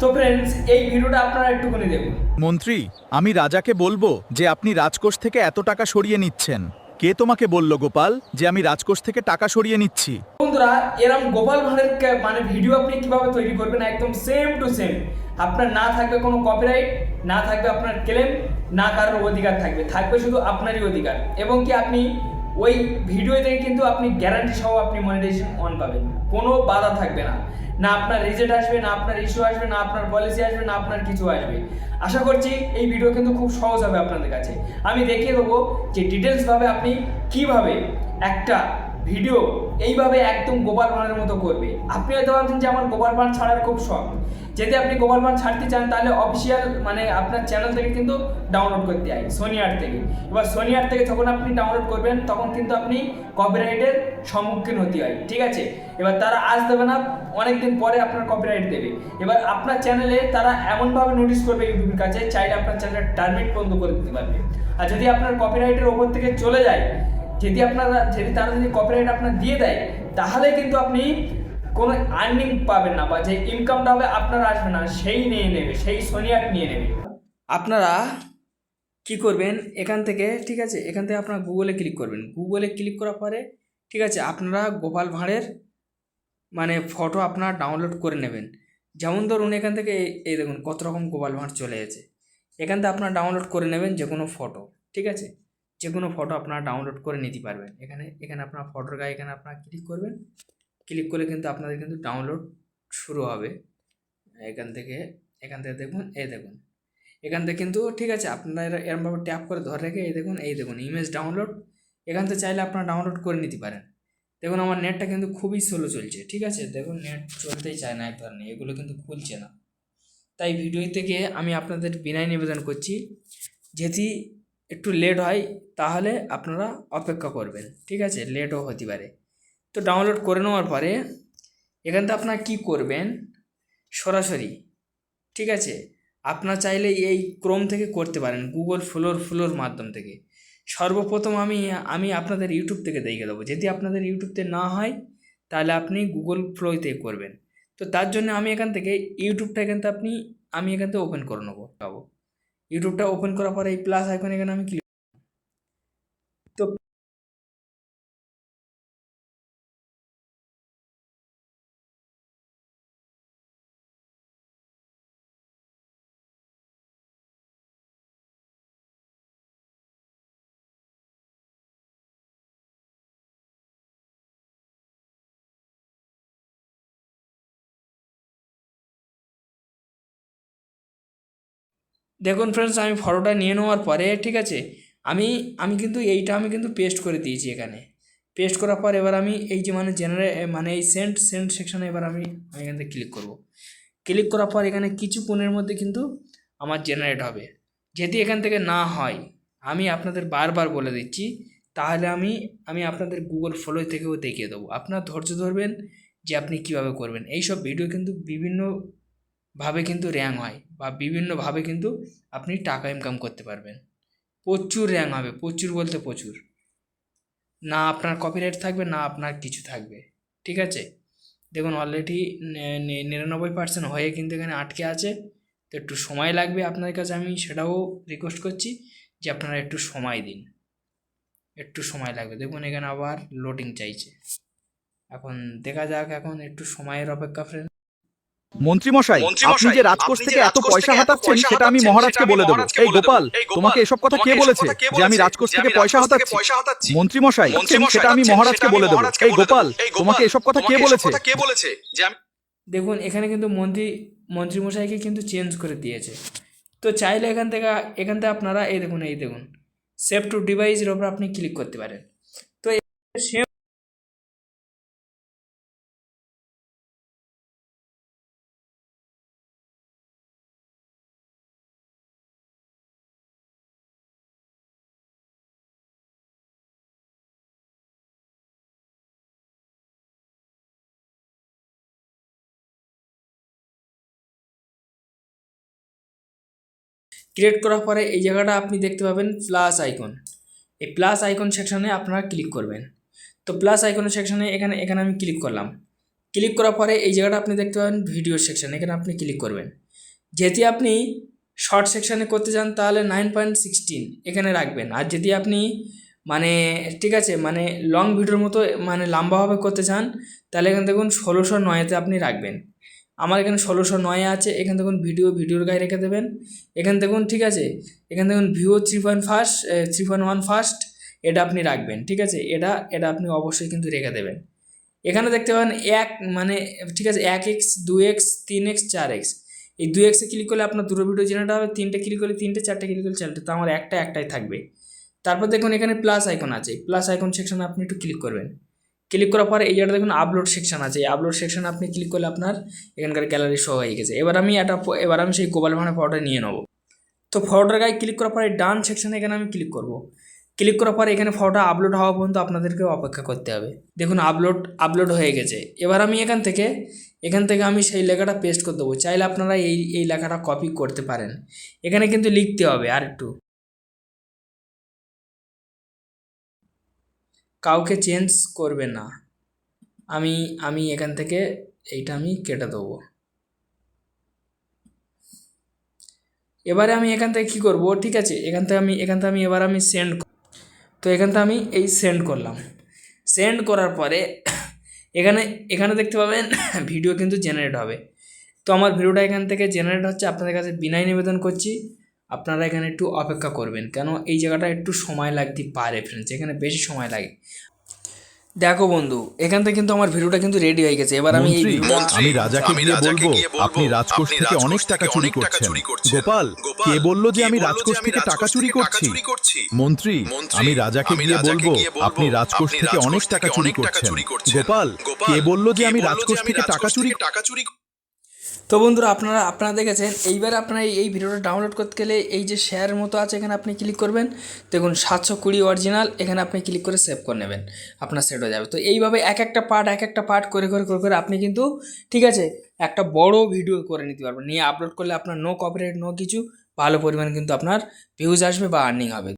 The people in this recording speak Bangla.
তো ফ্রেন্ডস, এই ভিডিওটা আপনারা একটুখানি দেখুন। মন্ত্রী, আমি রাজাকে বলবো যে আপনি রাজকোষ থেকে এত টাকা সরিয়ে নিচ্ছেন। কে তোমাকে বলল গোপাল যে আমি রাজকোষ থেকে টাকা সরিয়ে নিচ্ছি? বন্ধুরা, এরকম গোপাল ভাঁড়ের মানে ভিডিও আপনি কিভাবে তৈরি করবেন, একদম সেম টু সেম। আপনার না থাকবে কোনো কপিরাইট, না থাকবে আপনার ক্লেম, না কারোর অধিকার থাকবে, থাকবে শুধু আপনারই অধিকার। এবং কি আপনি ওই ভিডিও থেকে কিন্তু আপনি গ্যারান্টি সহ আপনি মনিটাইজেশন অন পাবেন, কোনো বাধা থাকবে না। না আপনার রিজেক্ট আসবে, না আপনার ইস্যু আসবে, না আপনার পলিসি আসবে, না আপনার কিছু আসবে। আশা করছি এই ভিডিও কিন্তু খুব সহজ হবে আপনাদের কাছে। আমি দেখিয়ে দেবো যে ডিটেলসভাবে আপনি কিভাবে একটা ভিডিও এইভাবে একদম গোপাল ভাঁড়ের মতো করবে। আপনি হয়তো ভাবছেন যে আমার গোপাল ভাঁড় ছাড়ার খুব শখ। যদি আপনি গোপাল ভাঁড় ছাড়তে চান তাহলে অফিসিয়াল মানে আপনার চ্যানেল থেকে কিন্তু ডাউনলোড করতে হয় সোনি আর্ট থেকে। এবার সোনি আর্ট থেকে যখন আপনি ডাউনলোড করবেন তখন কিন্তু আপনি কপিরাইটের সম্মুখীন হতে হয়, ঠিক আছে? এবার তারা আজ দেবে না, অনেকদিন পরে আপনার কপিরাইট দেবে। এবার আপনার চ্যানেলে তারা এমনভাবে নোটিশ করবে ইউটিউবের কাছে, চাইলে আপনার চ্যানেল টার্মিনেট বন্ধ করে দিতে পারবে। আর যদি আপনার কপিরাইটের ওপর থেকে চলে যায়, যদি তারা যদি কপিরাইট আপনার দিয়ে দেয়, তাহলে কিন্তু আপনি কোনো আর্নিং পাবেন না, বা যে ইনকামটা হবে আপনার আসবে না, সেই নিয়ে নেবে, সেই সোনি আর্ট নিয়ে নেবে। আপনারা কি করবেন, এখান থেকে, ঠিক আছে, এখান থেকে আপনারা গুগলে ক্লিক করবেন। গুগলে ক্লিক করার পরে, ঠিক আছে, আপনারা গোপাল ভাঁড়ের মানে ফটো আপনারা ডাউনলোড করে নেবেন। যেমন ধরুন এখান থেকে এই দেখুন কত রকম গোপাল ভাঁড় চলে গেছে। এখান থেকে আপনারা ডাউনলোড করে নেবেন যে কোনো ফটো, ঠিক আছে, যে কোনো ফটো আপনারা ডাউনলোড করে নিতে পারবেন। এখানে আপনার ফটোর গায়ে এখানে আপনারা ক্লিক করবেন। ক্লিক করলে কিন্তু আপনাদের কিন্তু ডাউনলোড শুরু হবে। এখান থেকে দেখুন, দেখুন এখান থেকে কিন্তু, ঠিক আছে, আপনারা এরমভাবে ট্যাপ করে ধরে রেখে এই দেখুন ইমেজ ডাউনলোড। এখান থেকে চাইলে আপনারা ডাউনলোড করে নিতে পারেন। দেখুন আমার নেটটা কিন্তু খুবই স্লো চলছে, ঠিক আছে, দেখুন নেট চলতেই চায় না, একবার নেই, এগুলো কিন্তু খুলছে না। তাই ভিডিও থেকে আমি আপনাদের বিনয় নিবেদন করছি, যদি একটু লেট হয় তাহলে আপনারা অপেক্ষা করবেন, ঠিক আছে, লেটও হতে পারে। তো ডাউনলোড করে নেওয়ার পরে এখান থেকে আপনারা কী করবেন, সরাসরি, ঠিক আছে, আপনারা চাইলে এই ক্রোম থেকে করতে পারেন, গুগল ফ্লোর মাধ্যম থেকে। সর্বপ্রথম আমি আপনাদের ইউটিউব থেকে দেখিয়ে দেবো। যদি আপনাদের ইউটিউবতে না হয় তাহলে আপনি গুগল ফ্লোতে করবেন। তো তার জন্য আমি এখান থেকে ইউটিউবটা আমি এখান থেকে ওপেন করে নেবো। ইউটিউবটা ওপেন করার পরে এই প্লাস আইকন এখানে আমি ক্লিক। তো দেখুন ফ্রেন্ডস, আমি ফটোটা নিয়ে নেওয়ার পরে, ঠিক আছে, আমি আমি কিন্তু আমি কিন্তু পেস্ট করে দিয়েছি এখানে। পেস্ট করার পর এবার আমি এই যে মানে এই সেন্ট সেকশনে এবার আমি এখান থেকে ক্লিক করব। ক্লিক করার পর এখানে কিছুক্ষণের মধ্যে কিন্তু আমার জেনারেট হবে। যদি এখান থেকে না হয়, আমি আপনাদের বারবার বলে দিচ্ছি, তাহলে আমি আপনাদের গুগল ফলো থেকেও দেখিয়ে দেবো। আপনার ধৈর্য ধরবেন যে আপনি কিভাবে করবেন। এইসব ভিডিও কিন্তু বিভিন্নভাবে কিন্তু র্যাঙ্ক হয়, বা বিভিন্নভাবে কিন্তু আপনি টাকা ইনকাম করতে পারবেন। প্রচুর র্যাঙ্ক হবে, প্রচুর বলতে প্রচুর। না আপনার কপিরাইট থাকবে, না আপনার কিছু থাকবে, ঠিক আছে। দেখুন অলরেডি 99% হয়ে কিন্তু এখানে আটকে আছে। তো একটু সময় লাগবে আপনাদের কাছে, আমি সেটাও রিকোয়েস্ট করছি যে আপনারা একটু সময় দিন, একটু সময় লাগবে। দেখুন এখানে আবার লোডিং চাইছে, এখন দেখা যাক, এখন একটু সময়ের অপেক্ষা ফ্রেন্ড। মন্ত্রীমশাই, আপনি যে রাজকোষ থেকে এত পয়সা হাতাচ্ছেন সেটা আমি মহারাজকে বলে দেবো। এই গোপাল, তোমাকে এসব কথা কে বলেছে যে আমি রাজকোষ থেকে পয়সা হাতাচ্ছি? মন্ত্রীমশাই, সেটা আমি মহারাজকে বলে দেবো। এই গোপাল, তোমাকে এসব কথা কে বলেছে? দেখুন এখানে কিন্তু মন্ত্রীমশাইকে কিন্তু চেঞ্জ করে দিয়েছে। তো চাইলে এখান থেকে আপনারা এই দেখুন সেভ টু ডিভাইসের ওপর আপনি ক্লিক করতে পারেন। তো সেম ক্রিয়েট করার পরে এই জায়গাটা আপনি দেখতে পাবেন প্লাস আইকন। এই প্লাস আইকন সেকশনে আপনারা ক্লিক করবেন। তো প্লাস আইকনের সেকশনে এখানে আমি ক্লিক করলাম। ক্লিক করার পরে এই জায়গাটা আপনি দেখতে পাবেন ভিডিও সেকশন, এখানে আপনি ক্লিক করবেন। যদি আপনি শর্ট সেকশানে করতে চান তাহলে 9.16 এখানে রাখবেন। আর যদি আপনি মানে ঠিক আছে মানে লং ভিডিওর মতো মানে লম্বাভাবে করতে চান তাহলে এখানে দেখুন 1609-তে আপনি রাখবেন। আমার এখানে 1609 আছে। এখানে দেখুন ভিডিওর গায়ে রেখে দেবেন। এখানে দেখুন ঠিক আছে, এখানে দেখুন ভিও 3.1 ফাস্ট এটা আপনি রাখবেন। ঠিক আছে, এটা আপনি অবশ্যই কিন্তু রেখে দেবেন। এখানে দেখতে পাবেন মানে ঠিক আছে 1x 2x 3x 4x, এই 2xে ক্লিক করলে আপনার দুটো ভিডিও জেনারেট হবে, 3টে ক্লিক করলে 3টে, 4টে ক্লিক করলে 4টে, তো আমার একটাই থাকবে। তারপর দেখুন এখানে প্লাস আইকন আছে, প্লাস আইকন সেকশনে আপনি একটু ক্লিক করবেন। ক্লিক করার পরে এই জায়গাটা দেখুন আপলোড সেকশন আছে, এই আপলোড সেকশনে আপনি ক্লিক করলে আপনার এখানকার গ্যালারি শো হয়ে গেছে। এবার আমি সেই গোপাল ভাঁড়ের ফটোটা নিয়ে নেবো। তো ফটোটার গায়ে ক্লিক করার পরে ডান সেকশনে এখানে আমি ক্লিক করব। ক্লিক করার পরে এখানে ফটোটা আপলোড হওয়া পর্যন্ত আপনাদেরকে অপেক্ষা করতে হবে। দেখুন আপলোড হয়ে গেছে। এবার আমি এখান থেকে আমি সেই লেখাটা পেস্ট করে দেবো। চাইলে আপনারা এই লেখাটা কপি করতে পারেন। এখানে কিন্তু লিখতে হবে আর একটু, কাউকে চেঞ্জ করবে না। আমি এখান থেকে এইটা আমি কেটে দেবো। এবারে আমি এখান থেকে কী করবো, ঠিক আছে, এখান থেকে আমি এবার আমি সেন্ড, তো এখান থেকে আমি এই সেন্ড করলাম। সেন্ড করার পরে এখানে দেখতে পাবেন ভিডিও কিন্তু জেনারেট হবে। তো আমার ভিডিওটা এখান থেকে জেনারেট হচ্ছে। আপনাদের কাছে বিনয় নিবেদন করছি আপনারা এখানে একটু অপেক্ষা করবেন, কেন এই জায়গাটা একটু সময় লাগতে পারে ফ্রেন্ডস, এখানে বেশি সময় লাগে। দেখো বন্ধু, এখান থেকে কিন্তু আমার ভিডিওটা কিন্তু রেডি হয়ে গেছে। এবার আমি আমি রাজাকে গিয়ে বলবো আপনি রাজকোষ থেকে অনেক টাকা চুরি করছেন। গোপাল, কে বলল যে আমি রাজকোষ থেকে টাকা চুরি করছি? মন্ত্রী, আমি রাজাকে গিয়ে বলবো আপনি রাজকোষ থেকে অনেক টাকা চুরি করছেন। গোপাল, কে বলল যে আমি রাজকোষ থেকে টাকা চুরি? তো বন্ধুরা আপনারা দেখেছেন। এইবার আপনারা এই ভিডিওটা ডাউনলোড করতে গেলে এই যে শেয়ারের মতো আছে এখানে আপনি ক্লিক করবেন। দেখুন 720 অরিজিনাল, এখানে আপনি ক্লিক করে সেভ করে নেবেন, আপনার সেট হয়ে যাবে। তো এইভাবে এক একটা পার্ট করে আপনি কিন্তু ঠিক আছে একটা বড় ভিডিও করে নিতে পারবেন। নিয়ে আপলোড করলে আপনার নো কপিরাইট নো কিছু, ভালো পরিমাণ কিন্তু আপনার ভিউজ আসবে বা আর্নিং হবে।